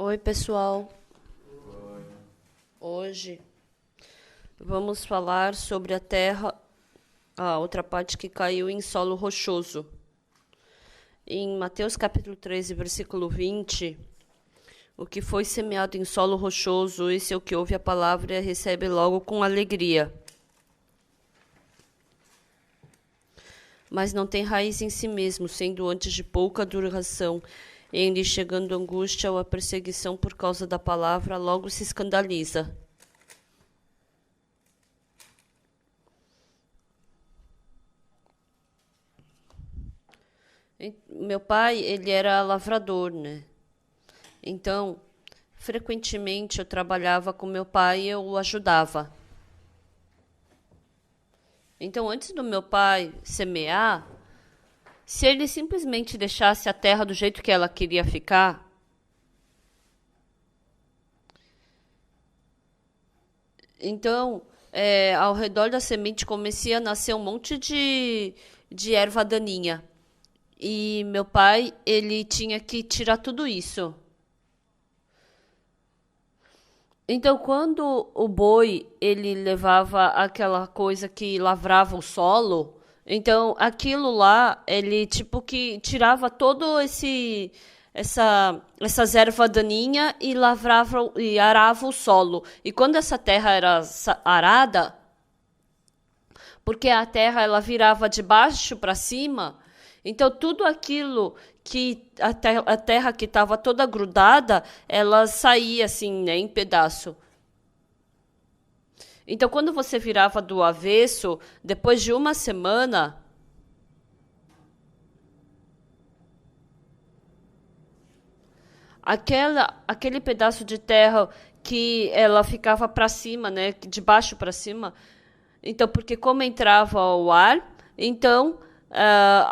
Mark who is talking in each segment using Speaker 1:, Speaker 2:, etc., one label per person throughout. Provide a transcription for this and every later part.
Speaker 1: Oi, pessoal. Hoje vamos falar sobre a terra, a outra parte que caiu em solo rochoso. Em Mateus capítulo 13, versículo 20, o que foi semeado em solo rochoso, esse é o que ouve a palavra e a recebe logo com alegria. Mas não tem raiz em si mesmo, sendo antes de pouca duração, e em lhe chegando a angústia ou a perseguição por causa da palavra, logo se escandaliza. Meu pai, ele era lavrador, né? Então, frequentemente eu trabalhava com meu pai e eu o ajudava. Então, antes do meu pai semear, se ele simplesmente deixasse a terra do jeito que ela queria ficar, então, ao redor da semente começia a nascer um monte de erva daninha. E meu pai, ele tinha que tirar tudo isso. Então, quando o boi ele levava aquela coisa que lavrava o solo, então aquilo lá ele tipo que tirava todo esse essas ervas daninhas e lavrava e arava o solo. E quando essa terra era arada, porque a terra ela virava de baixo para cima, então tudo aquilo que a terra que estava toda grudada, ela saía assim, né, em pedaço. Então quando você virava do avesso, depois de uma semana, aquele pedaço de terra que ela ficava para cima, né, de baixo para cima, então porque como entrava o ar, então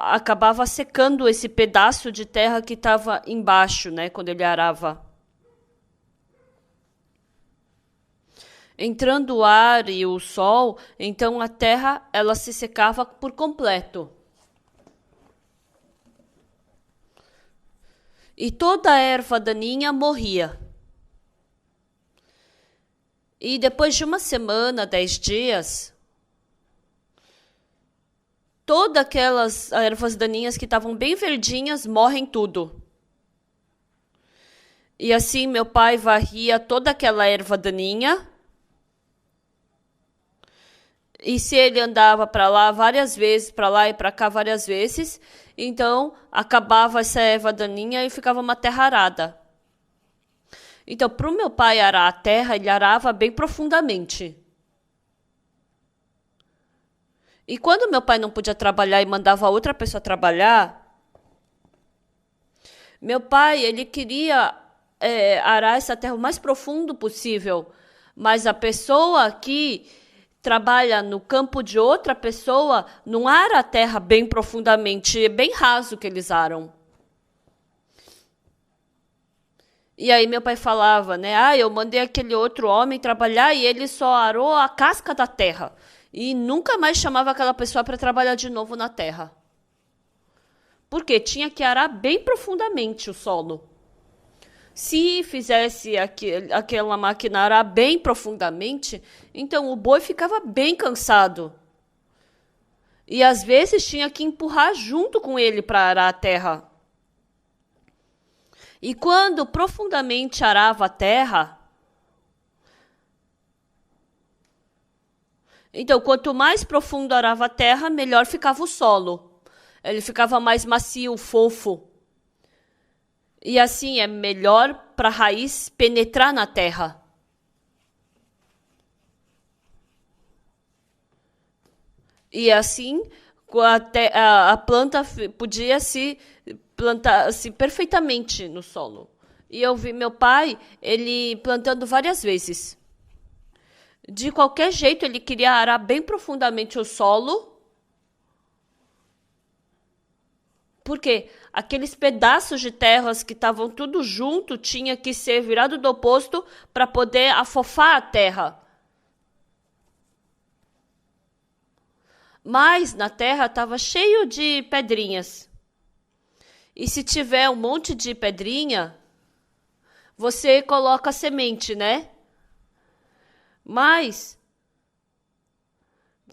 Speaker 1: acabava secando esse pedaço de terra que estava embaixo, né, quando ele arava. Entrando o ar e o sol, então a terra ela se secava por completo. E toda a erva daninha morria. E depois de uma semana, 10 dias, todas aquelas ervas daninhas que estavam bem verdinhas morrem tudo. E assim meu pai varria toda aquela erva daninha. E se ele andava para lá várias vezes, para lá e para cá várias vezes, então acabava essa erva daninha e ficava uma terra arada. Então, para o meu pai arar a terra, ele arava bem profundamente. E quando meu pai não podia trabalhar e mandava outra pessoa trabalhar, meu pai ele queria arar essa terra o mais profundo possível, mas a pessoa que trabalha no campo de outra pessoa não ara a terra bem profundamente, é bem raso que eles aram. E aí meu pai falava, né? Ah, eu mandei aquele outro homem trabalhar e ele só arou a casca da terra. E nunca mais chamava aquela pessoa para trabalhar de novo na terra. Porque tinha que arar bem profundamente o solo. Se fizesse aquela máquina arar bem profundamente, então o boi ficava bem cansado. E às vezes tinha que empurrar junto com ele para arar a terra. E quando profundamente arava a terra, então quanto mais profundo arava a terra, melhor ficava o solo. Ele ficava mais macio, fofo. E assim é melhor para a raiz penetrar na terra. E assim a planta podia se plantar assim, perfeitamente no solo. E eu vi meu pai, ele plantando várias vezes. De qualquer jeito, ele queria arar bem profundamente o solo. Porque aqueles pedaços de terras que estavam tudo junto tinha que ser virado do oposto para poder afofar a terra. Mas na terra estava cheio de pedrinhas. E se tiver um monte de pedrinha, você coloca a semente, né? Mas,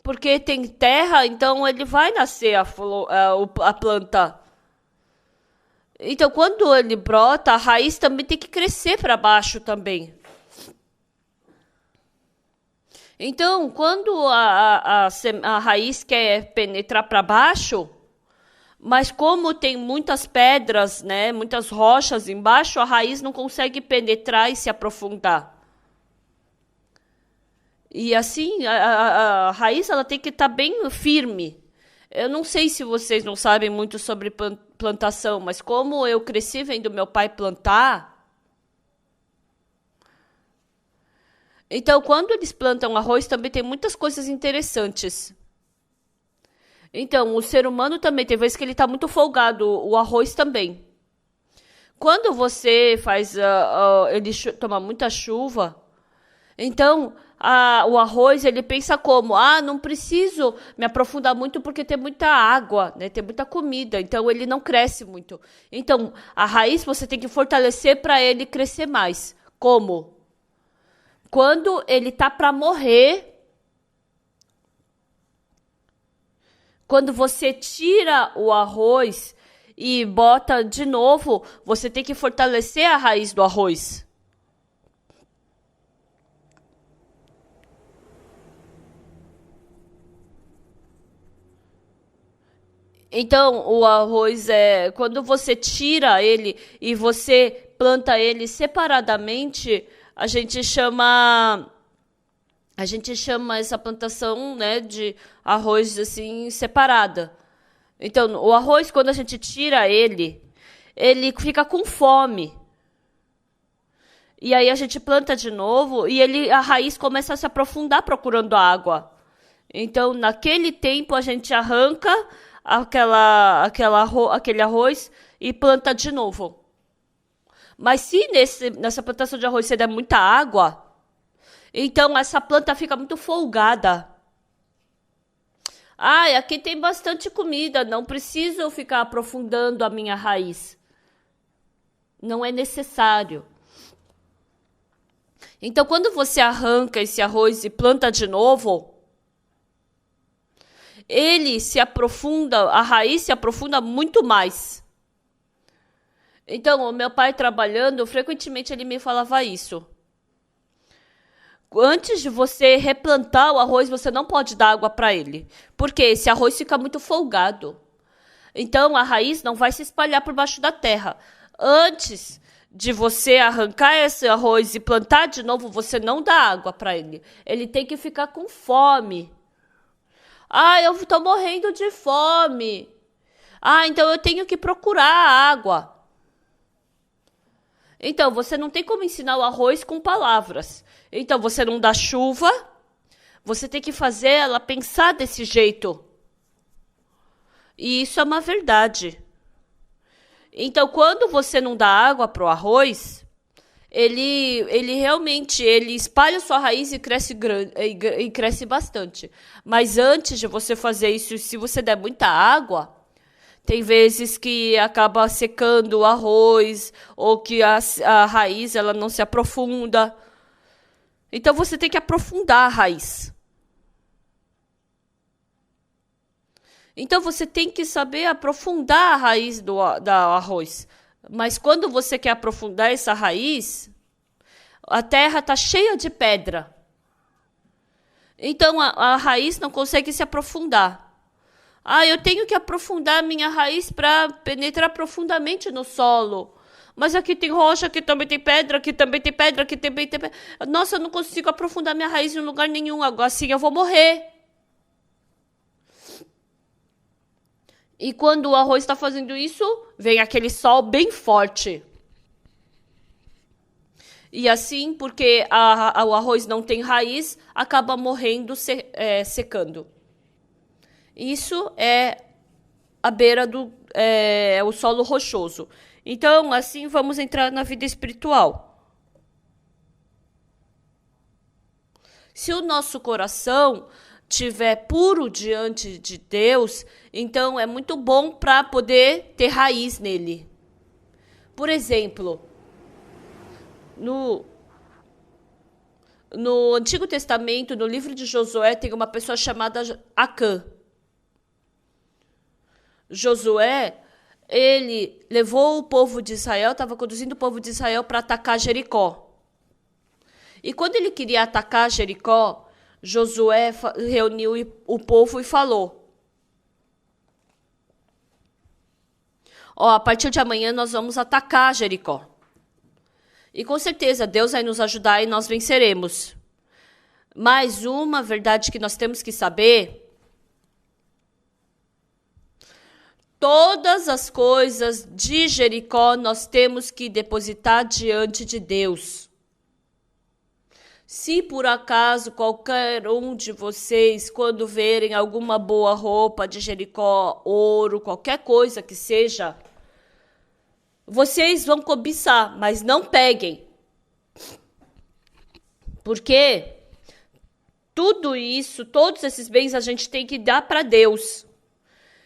Speaker 1: porque tem terra, então ele vai nascer a planta. Então, quando ele brota, a raiz também tem que crescer para baixo também. Então, quando a raiz quer penetrar para baixo, mas como tem muitas pedras, né, muitas rochas embaixo, a raiz não consegue penetrar e se aprofundar. E assim, a raiz ela tem que estar bem firme. Eu não sei se vocês não sabem muito sobre plantação, mas como eu cresci vendo meu pai plantar, então quando eles plantam arroz também tem muitas coisas interessantes. Então, o ser humano também, tem vezes que ele está muito folgado, o arroz também. Quando você faz, ele toma muita chuva, então o arroz ele pensa como, não preciso me aprofundar muito porque tem muita água, né? Tem muita comida, então ele não cresce muito. Então, a raiz você tem que fortalecer para ele crescer mais. Como? Quando ele tá para morrer, quando você tira o arroz e bota de novo, você tem que fortalecer a raiz do arroz. Então, o arroz quando você tira ele e você planta ele separadamente, a gente chama essa plantação, né, de arroz assim separada. Então, o arroz quando a gente tira ele fica com fome. E aí a gente planta de novo e a raiz começa a se aprofundar procurando água. Então, naquele tempo a gente arranca aquele arroz e planta de novo. Mas se nessa plantação de arroz você der muita água, então essa planta fica muito folgada. Aqui tem bastante comida, não preciso ficar aprofundando a minha raiz. Não é necessário. Então, quando você arranca esse arroz e planta de novo, ele se aprofunda, a raiz se aprofunda muito mais. Então, o meu pai trabalhando, frequentemente ele me falava isso. Antes de você replantar o arroz, você não pode dar água para ele, porque esse arroz fica muito folgado. Então, a raiz não vai se espalhar por baixo da terra. Antes de você arrancar esse arroz e plantar de novo, você não dá água para ele. Ele tem que ficar com fome. Eu estou morrendo de fome. Então eu tenho que procurar água. Então, você não tem como ensinar o arroz com palavras. Então, você não dá chuva, você tem que fazer ela pensar desse jeito. E isso é uma verdade. Então, quando você não dá água para o arroz, ele realmente espalha sua raiz e cresce bastante. Mas antes de você fazer isso, se você der muita água, tem vezes que acaba secando o arroz ou que a raiz ela não se aprofunda. Então você tem que aprofundar a raiz. Então você tem que saber aprofundar a raiz do arroz. Mas quando você quer aprofundar essa raiz, a terra está cheia de pedra. Então a raiz não consegue se aprofundar. Eu tenho que aprofundar a minha raiz para penetrar profundamente no solo. Mas aqui tem rocha, aqui também tem pedra, aqui também tem pedra, aqui também tem pedra. Nossa, eu não consigo aprofundar minha raiz em lugar nenhum. Agora assim eu vou morrer. E quando o arroz está fazendo isso, vem aquele sol bem forte. E assim, porque o arroz não tem raiz, acaba morrendo, secando. Isso é a beira o solo rochoso. Então, assim, vamos entrar na vida espiritual. Se o nosso coração estiver puro diante de Deus, então é muito bom para poder ter raiz nele. Por exemplo, No, no Antigo Testamento, no livro de Josué, tem uma pessoa chamada Acã. Josué, ele levou o povo de Israel, estava conduzindo o povo de Israel para atacar Jericó. E quando ele queria atacar Jericó, Josué reuniu o povo e falou: ó, a partir de amanhã nós vamos atacar Jericó. E com certeza Deus vai nos ajudar e nós venceremos. Mas uma verdade que nós temos que saber: todas as coisas de Jericó nós temos que depositar diante de Deus. Se por acaso qualquer um de vocês, quando verem alguma boa roupa de Jericó, ouro, qualquer coisa que seja, vocês vão cobiçar, mas não peguem. Porque tudo isso, todos esses bens a gente tem que dar para Deus.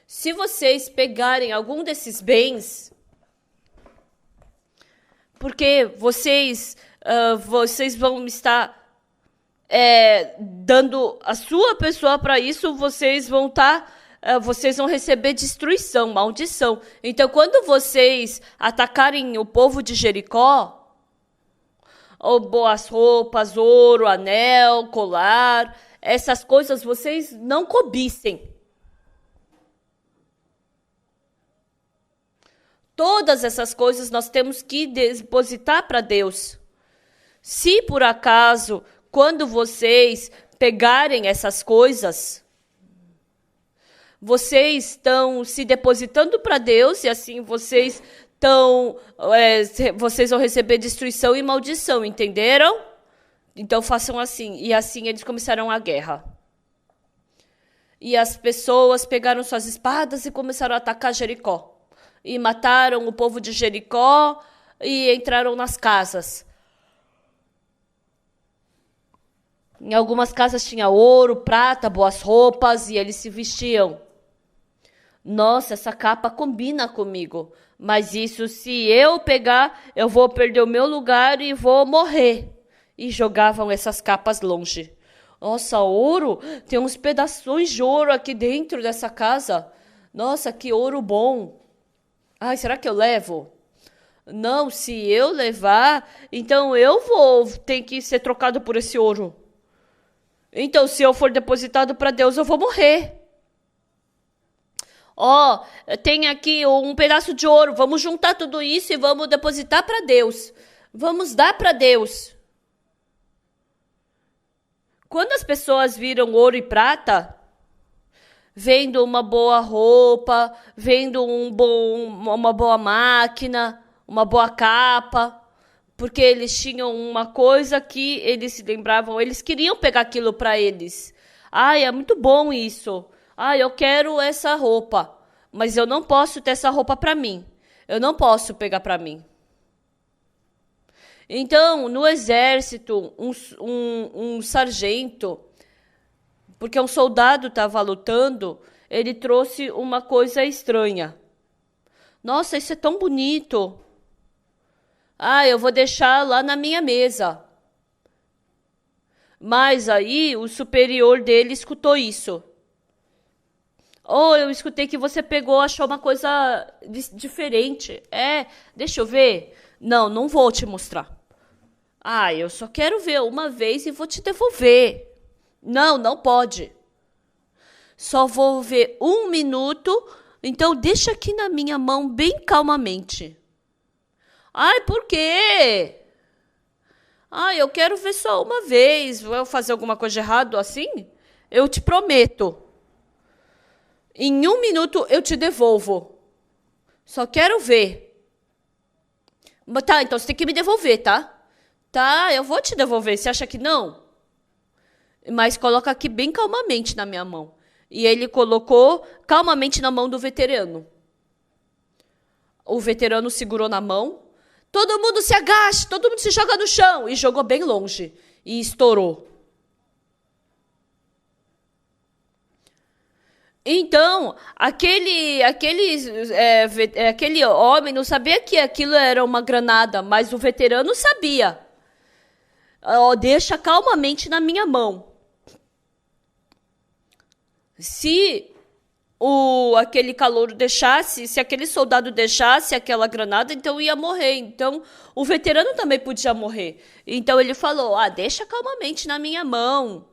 Speaker 1: Se vocês pegarem algum desses bens, porque vocês vão estar dando a sua pessoa para isso, vocês vão receber destruição, maldição. Então, quando vocês atacarem o povo de Jericó, ou boas roupas, ouro, anel, colar, essas coisas vocês não cobicem. Todas essas coisas nós temos que depositar para Deus. Se por acaso, quando vocês pegarem essas coisas, vocês estão se depositando para Deus e assim vocês vão receber destruição e maldição, entenderam? Então façam assim. E assim eles começaram a guerra. E as pessoas pegaram suas espadas e começaram a atacar Jericó. E mataram o povo de Jericó e entraram nas casas. Em algumas casas tinha ouro, prata, boas roupas e eles se vestiam. Nossa, essa capa combina comigo. Mas isso, se eu pegar, eu vou perder o meu lugar e vou morrer. E jogavam essas capas longe. Nossa, ouro? Tem uns pedaços de ouro aqui dentro dessa casa. Nossa, que ouro bom. Ai, será que eu levo? Não, se eu levar, então eu vou ter que ser trocado por esse ouro. Então, se eu for depositado para Deus, eu vou morrer. Ó, tem aqui um pedaço de ouro. Vamos juntar tudo isso e vamos depositar para Deus. Vamos dar para Deus. Quando as pessoas viram ouro e prata, vendo uma boa roupa, vendo uma boa máquina, uma boa capa, porque eles tinham uma coisa que eles se lembravam, eles queriam pegar aquilo para eles. Ai, é muito bom isso. Ai, eu quero essa roupa, mas eu não posso ter essa roupa para mim. Eu não posso pegar para mim. Então, no exército, um sargento, porque um soldado estava lutando, ele trouxe uma coisa estranha. Nossa, isso é tão bonito. Ah, eu vou deixar lá na minha mesa. Mas aí o superior dele escutou isso. Oh, eu escutei que você pegou, achou uma coisa diferente. Deixa eu ver. Não, não vou te mostrar. Ah, eu só quero ver uma vez e vou te devolver. Não, não pode. Só vou ver 1 minuto, então deixa aqui na minha mão bem calmamente. Ai, por quê? Ai, eu quero ver só uma vez. Vou fazer alguma coisa de errado assim? Eu te prometo. Em 1 minuto eu te devolvo. Só quero ver. Tá, então você tem que me devolver, tá? Tá, eu vou te devolver. Você acha que não? Mas coloca aqui bem calmamente na minha mão. E ele colocou calmamente na mão do veterano. O veterano segurou na mão. Todo mundo se agache, todo mundo se joga no chão. E jogou bem longe. E estourou. Então, aquele homem não sabia que aquilo era uma granada, mas o veterano sabia. Ó, deixa calmamente na minha mão. Se aquele calouro deixasse, se aquele soldado deixasse aquela granada, então ia morrer. Então, o veterano também podia morrer. Então ele falou: deixa calmamente na minha mão.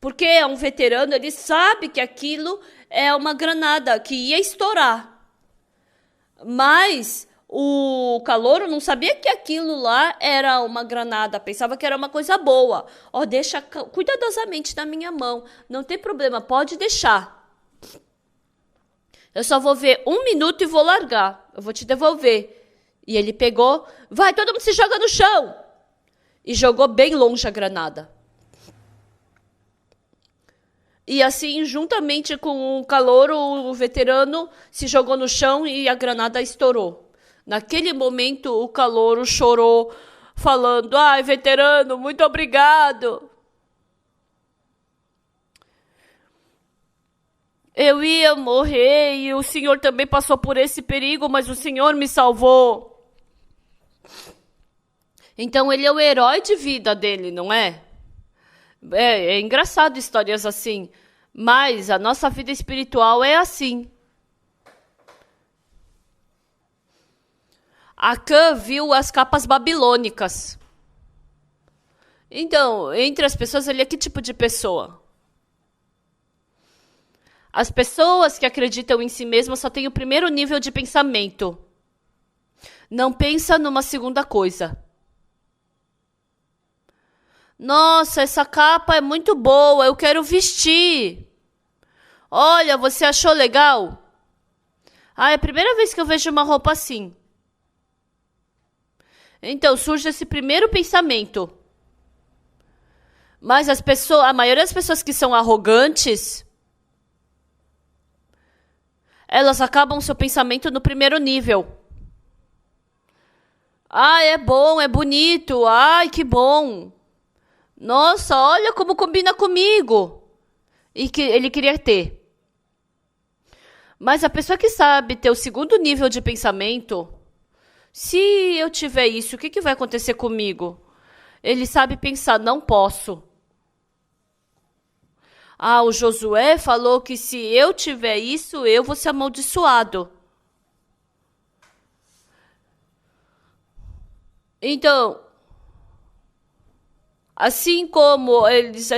Speaker 1: Porque é um veterano, ele sabe que aquilo é uma granada que ia estourar. Mas o calouro não sabia que aquilo lá era uma granada, pensava que era uma coisa boa. Deixa cuidadosamente na minha mão, não tem problema, pode deixar. Eu só vou ver 1 minuto e vou largar, eu vou te devolver. E ele pegou, vai, todo mundo se joga no chão. E jogou bem longe a granada. E assim, juntamente com o calouro, o veterano se jogou no chão e a granada estourou. Naquele momento, o calouro chorou, falando: ai, veterano, muito obrigado. Eu ia morrer e o senhor também passou por esse perigo, mas o senhor me salvou. Então ele é o herói de vida dele, não é? É engraçado histórias assim, mas a nossa vida espiritual é assim. Acã viu as capas babilônicas. Então, entre as pessoas, ele é que tipo de pessoa? As pessoas que acreditam em si mesmas só têm o primeiro nível de pensamento. Não pensa numa segunda coisa. Nossa, essa capa é muito boa, eu quero vestir. Olha, você achou legal? É a primeira vez que eu vejo uma roupa assim. Então, surge esse primeiro pensamento. Mas a maioria das pessoas que são arrogantes, elas acabam seu pensamento no primeiro nível. É bom, é bonito, ai, que bom. Nossa, olha como combina comigo. E que ele queria ter. Mas a pessoa que sabe ter o segundo nível de pensamento, se eu tiver isso, o que vai acontecer comigo? Ele sabe pensar, não posso. O Josué falou que se eu tiver isso, eu vou ser amaldiçoado. Então, assim como eles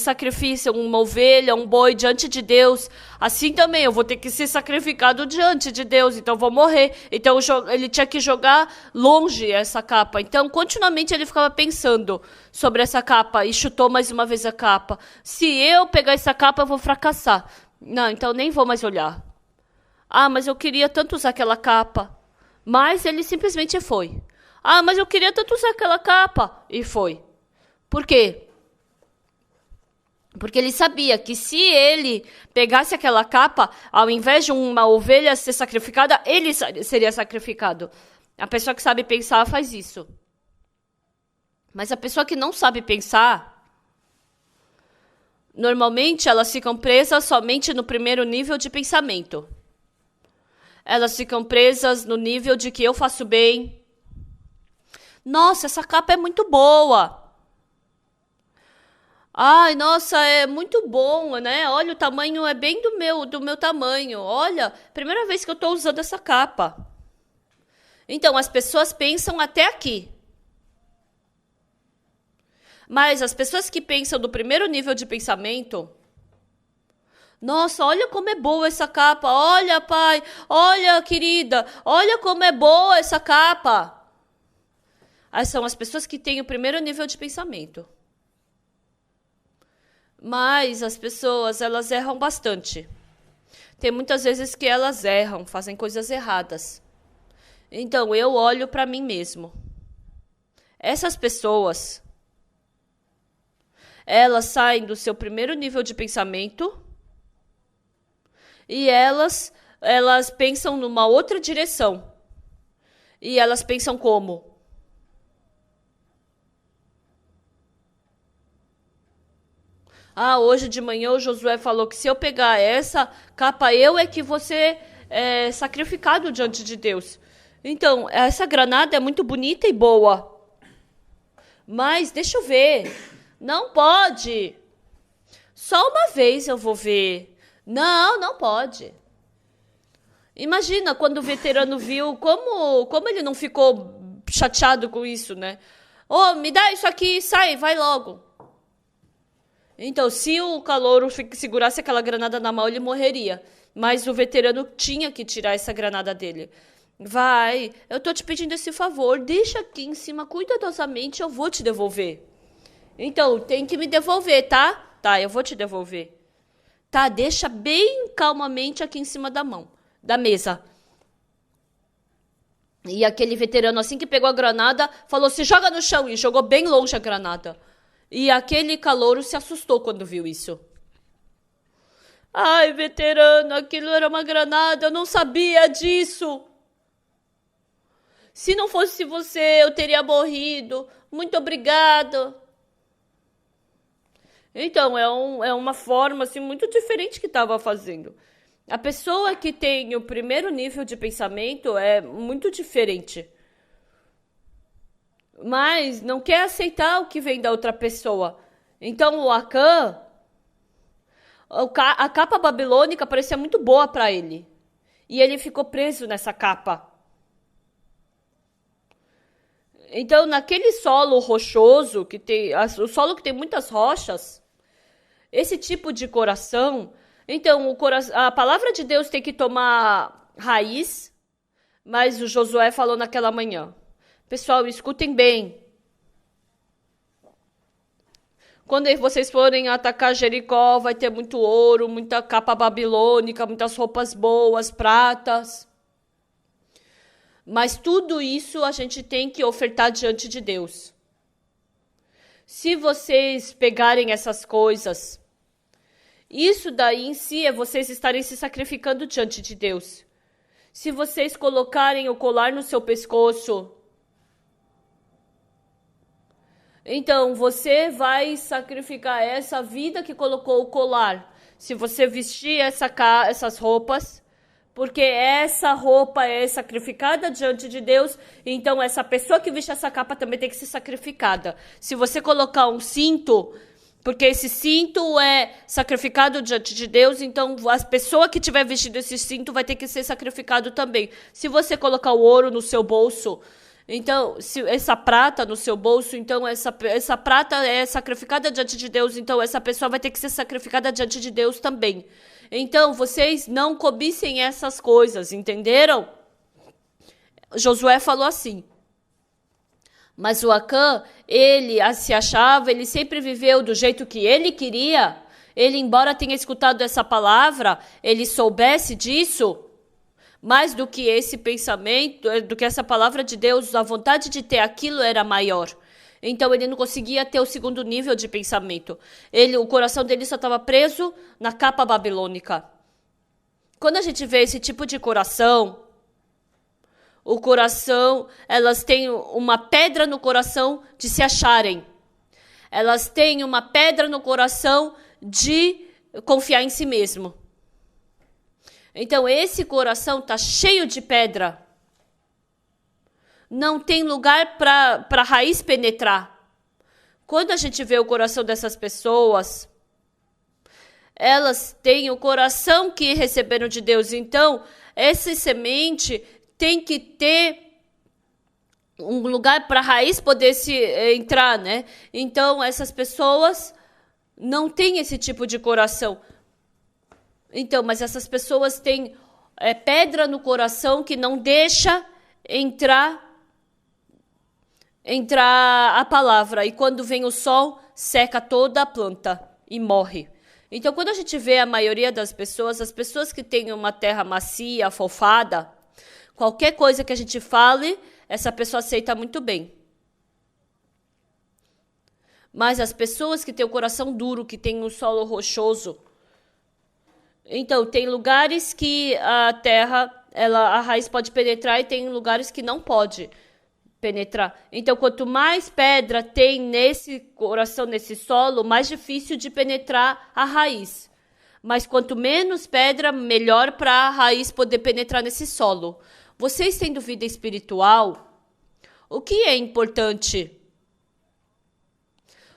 Speaker 1: sacrificam uma ovelha, um boi diante de Deus, assim também eu vou ter que ser sacrificado diante de Deus, então eu vou morrer. Então ele tinha que jogar longe essa capa. Então continuamente ele ficava pensando sobre essa capa e chutou mais uma vez a capa. Se eu pegar essa capa, eu vou fracassar. Não, então nem vou mais olhar. Mas eu queria tanto usar aquela capa. Mas ele simplesmente foi. Mas eu queria tanto usar aquela capa. E foi. Por quê? Porque ele sabia que se ele pegasse aquela capa, ao invés de uma ovelha ser sacrificada, ele seria sacrificado. A pessoa que sabe pensar faz isso. Mas a pessoa que não sabe pensar, normalmente elas ficam presas somente no primeiro nível de pensamento. Elas ficam presas no nível de que eu faço bem. Nossa, essa capa é muito boa. Nossa, é muito bom, né? Olha, o tamanho é bem do meu tamanho. Olha, primeira vez que eu estou usando essa capa. Então, as pessoas pensam até aqui. Mas as pessoas que pensam do primeiro nível de pensamento... Nossa, olha como é boa essa capa. Olha, pai. Olha, querida. Olha como é boa essa capa. São as pessoas que têm o primeiro nível de pensamento. Mas as pessoas, elas erram bastante. Tem muitas vezes que elas erram, fazem coisas erradas. Então, eu olho para mim mesmo. Essas pessoas, elas saem do seu primeiro nível de pensamento e elas pensam numa outra direção. E elas pensam como? Hoje de manhã o Josué falou que se eu pegar essa capa, eu é que vou ser sacrificado diante de Deus. Então, essa granada é muito bonita e boa. Mas, deixa eu ver. Não pode. Só uma vez eu vou ver. Não, não pode. Imagina quando o veterano viu como ele não ficou chateado com isso, né? Ô, me dá isso aqui, sai, vai logo. Então, se o calouro segurasse aquela granada na mão, ele morreria. Mas o veterano tinha que tirar essa granada dele. Vai, eu tô te pedindo esse favor, deixa aqui em cima cuidadosamente, eu vou te devolver. Então, tem que me devolver, tá? Tá, eu vou te devolver. Tá, deixa bem calmamente aqui em cima da mesa. E aquele veterano, assim que pegou a granada, falou, se joga no chão, e jogou bem longe a granada. E aquele calouro se assustou quando viu isso. Ai, veterano, aquilo era uma granada, eu não sabia disso. Se não fosse você, eu teria morrido. Muito obrigado. Então, é uma forma assim, muito diferente que estava fazendo. A pessoa que tem o primeiro nível de pensamento é muito diferente. Mas não quer aceitar o que vem da outra pessoa. Então, o Acã, a capa babilônica parecia muito boa para ele. E ele ficou preso nessa capa. Então, naquele solo rochoso, o solo que tem muitas rochas, esse tipo de coração, então a palavra de Deus tem que tomar raiz, mas o Josué falou naquela manhã. Pessoal, escutem bem. Quando vocês forem atacar Jericó, vai ter muito ouro, muita capa babilônica, muitas roupas boas, pratas. Mas tudo isso a gente tem que ofertar diante de Deus. Se vocês pegarem essas coisas, isso daí em si é vocês estarem se sacrificando diante de Deus. Se vocês colocarem o colar no seu pescoço, então você vai sacrificar essa vida que colocou o colar. Se você vestir essas roupas, porque essa roupa é sacrificada diante de Deus, então essa pessoa que veste essa capa também tem que ser sacrificada. Se você colocar um cinto, porque esse cinto é sacrificado diante de Deus, então a pessoa que tiver vestido esse cinto vai ter que ser sacrificado também. Se você colocar o ouro no seu bolso, então, se essa prata no seu bolso, então essa prata é sacrificada diante de Deus, então essa pessoa vai ter que ser sacrificada diante de Deus também. Então, vocês não cobicem essas coisas, entenderam? Josué falou assim. Mas o Acã, ele se achava, ele sempre viveu do jeito que ele queria. Ele, embora tenha escutado essa palavra, ele soubesse disso. Mais do que esse pensamento, do que essa palavra de Deus, a vontade de ter aquilo era maior. Então ele não conseguia ter o segundo nível de pensamento. O coração dele só estava preso na capa babilônica. Quando a gente vê esse tipo de coração, o coração, elas têm uma pedra no coração de se acharem. Elas têm uma pedra no coração de confiar em si mesmo. Então, esse coração está cheio de pedra. Não tem lugar para a raiz penetrar. Quando a gente vê o coração dessas pessoas, elas têm o coração que receberam de Deus. Então, essa semente tem que ter um lugar para a raiz poder entrar, né? Então, essas pessoas não têm esse tipo de coração. Então, mas essas pessoas têm pedra no coração que não deixa entrar a palavra. E quando vem o sol, seca toda a planta e morre. Então, quando a gente vê a maioria das pessoas, as pessoas que têm uma terra macia, afofada, qualquer coisa que a gente fale, essa pessoa aceita muito bem. Mas as pessoas que têm o coração duro, que têm um solo rochoso, então, tem lugares que a terra, a raiz pode penetrar e tem lugares que não pode. penetrar. Então, quanto mais pedra tem nesse coração, nesse solo, mais difícil de penetrar a raiz. Mas quanto menos pedra, melhor para a raiz poder penetrar nesse solo. Vocês tendo vida espiritual, o que é importante?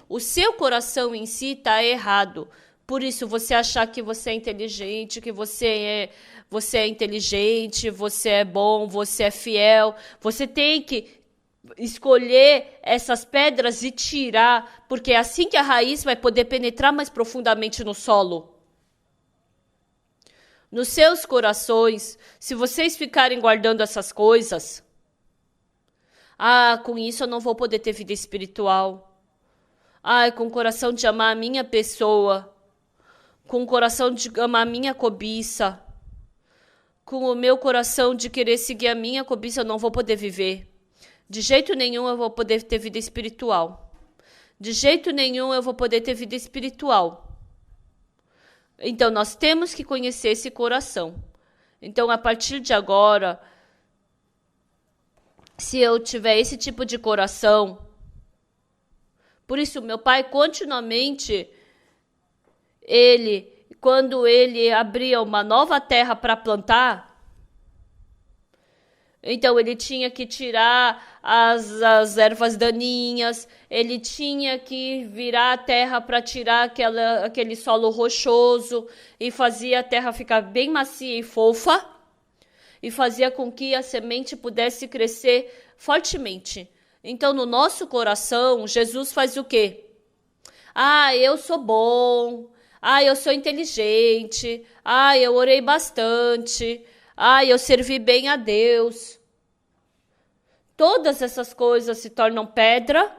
Speaker 1: O seu coração em si está errado. Por isso, você achar que você é inteligente, que você é inteligente, você é bom, você é fiel. Você tem que escolher essas pedras e tirar, porque é assim que a raiz vai poder penetrar mais profundamente no solo. Nos seus corações, se vocês ficarem guardando essas coisas, com isso eu não vou poder ter vida espiritual. Com o coração de amar a minha pessoa, com o coração de amar a minha cobiça, com o meu coração de querer seguir a minha cobiça, eu não vou poder viver. De jeito nenhum eu vou poder ter vida espiritual. De jeito nenhum eu vou poder ter vida espiritual. Então, nós temos que conhecer esse coração. Então, a partir de agora, se eu tiver esse tipo de coração, por isso, meu pai, continuamente, quando ele abria uma nova terra para plantar, então ele tinha que tirar as ervas daninhas, ele tinha que virar a terra para tirar aquele solo rochoso e fazia a terra ficar bem macia e fofa e fazia com que a semente pudesse crescer fortemente. Então, no nosso coração, Jesus faz o quê? Eu sou bom, eu sou inteligente, eu orei bastante, eu servi bem a Deus. Todas essas coisas se tornam pedra.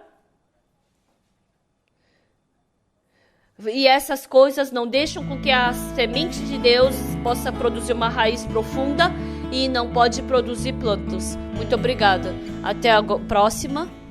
Speaker 1: E essas coisas não deixam com que a semente de Deus possa produzir uma raiz profunda e não pode produzir plantas. Muito obrigada. Até a próxima.